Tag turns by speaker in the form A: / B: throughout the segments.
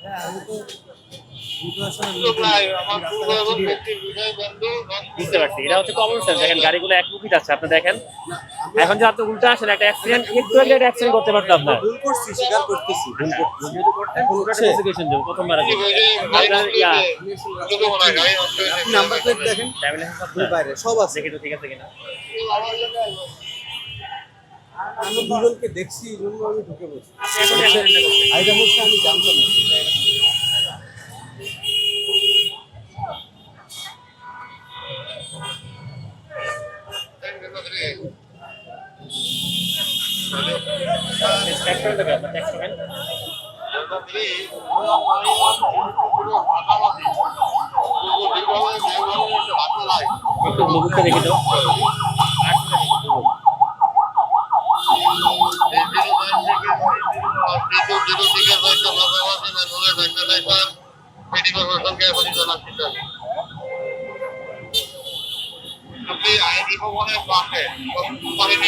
A: হ্যাঁ আমি তো
B: বুঝতে পারছি, এটা হচ্ছে কমন সেন্স। দেখেন গাড়িগুলো একমুখী যাচ্ছে, আপনি দেখেন এখন যে আপনি উল্টা আসেন, একটা অ্যাক্সিডেন্ট একটু আগে একটা অ্যাক্সিডেন্ট করতে পারতো আপনার।
A: ভুল করছি, স্বীকার করতেছি ভুল করতেছি।
B: যেহেতু করতেন, পুরোটা প্রসিকিউশন দেব প্রথমবার আগে। আপনার
A: আপনি নাম্বার প্লেট দেখেন,
B: ড্রাইভিং লাইসেন্স
A: ওই
B: আপনার
A: বাইরে সব আছে।
B: দেখি তো ঠিক আছে কিনা।
A: আমি দুজনকে দেখছি এই জন্য আমি ঢুকে বলছি।
B: এখন অ্যাক্সিডেন্টটা করছেন।
A: এটা হচ্ছে আমি জানতাম না।
B: ট্যাক্স করেন তো আপনার, ট্যাক্স করেন। একটু ব্লুটুথটা দেখি তো।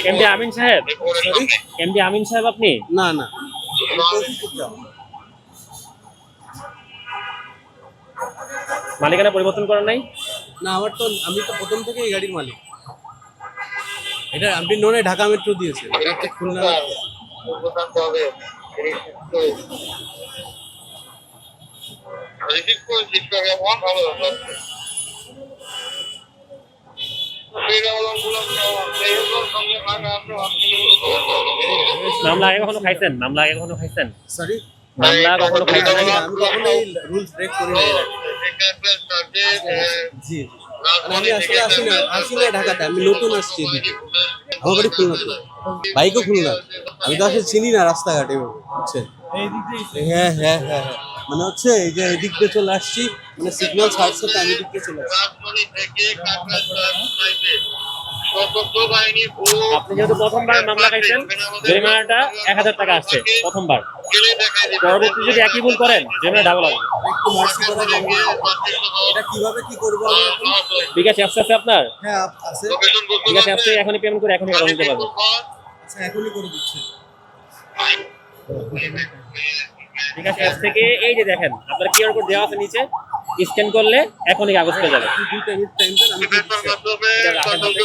B: এমডি আমিন সাহেব, এমডি আমিন সাহেব আপনি?
A: না না, আমি তৌফিকুর জামান।
B: মালিকানা পরিবর্তন করেন নাই?
A: না আমার তো, আমি তো প্রথম থেকে এই গাড়ির মালিক। এটা আপনি ননে ঢাকা মেট্রো দিয়েছে, এটা হচ্ছে খুলনা।
B: মামলা আগে কখনো খাইছেন? মামলা আগে কখনো খাইছেন?
A: সরি,
B: মামলা কখনো খাইছেন নাকি?
A: আমি কখনো এই রুলস ব্রেক করি না এর আগে। জি জি। মানে আমি আসলে আসি না ঢাকাতে, আমি নতুন আসছি এদিকে। আমার বাড়ি খুলনাতে, বাইকও খুলনা। আমি তো আসলে চিনি না রাস্তাঘাট এভাবে, বুঝছেন? হ্যাঁ হ্যাঁ হ্যাঁ হ্যাঁ, মানে হচ্ছে এই যে এদিক দিয়ে চলে আসছি, মানে সিগন্যাল ছাড়ছে তো আমি এদিক দিয়ে চলে আসছি।
B: আপনি যেহেতু প্রথমবার মামলা খাইছেন, জরিমানাটা 1000 টাকা আসছে প্রথমবার। পরবর্তী যদি একই ভুল করেন, জরিমানা ডাবল আসবে।
A: একটু মার্সি করা যাবে? এটা কিভাবে কি করবো আমি এখন?
B: বিকাশ অ্যাপস আছে আপনার?
A: হ্যাঁ আছে।
B: বিকাশ অ্যাপসে এখনই পেমেন্ট করে এখনই টাকা নিতে পারবেন।
A: আচ্ছা এখনই করে দিচ্ছি।
B: বিকাশ অ্যাপস থেকে এই যে দেখেন আপনার কিউআর কোড দেওয়া আছে নিচে, স্ক্যান করলে এখনই কাগজ পেয়ে যাবেন।
A: আপনি 2 মিনিট টাইম দেন, আমি দিয়ে দিচ্ছি।
B: এটা রাখেন হাতে।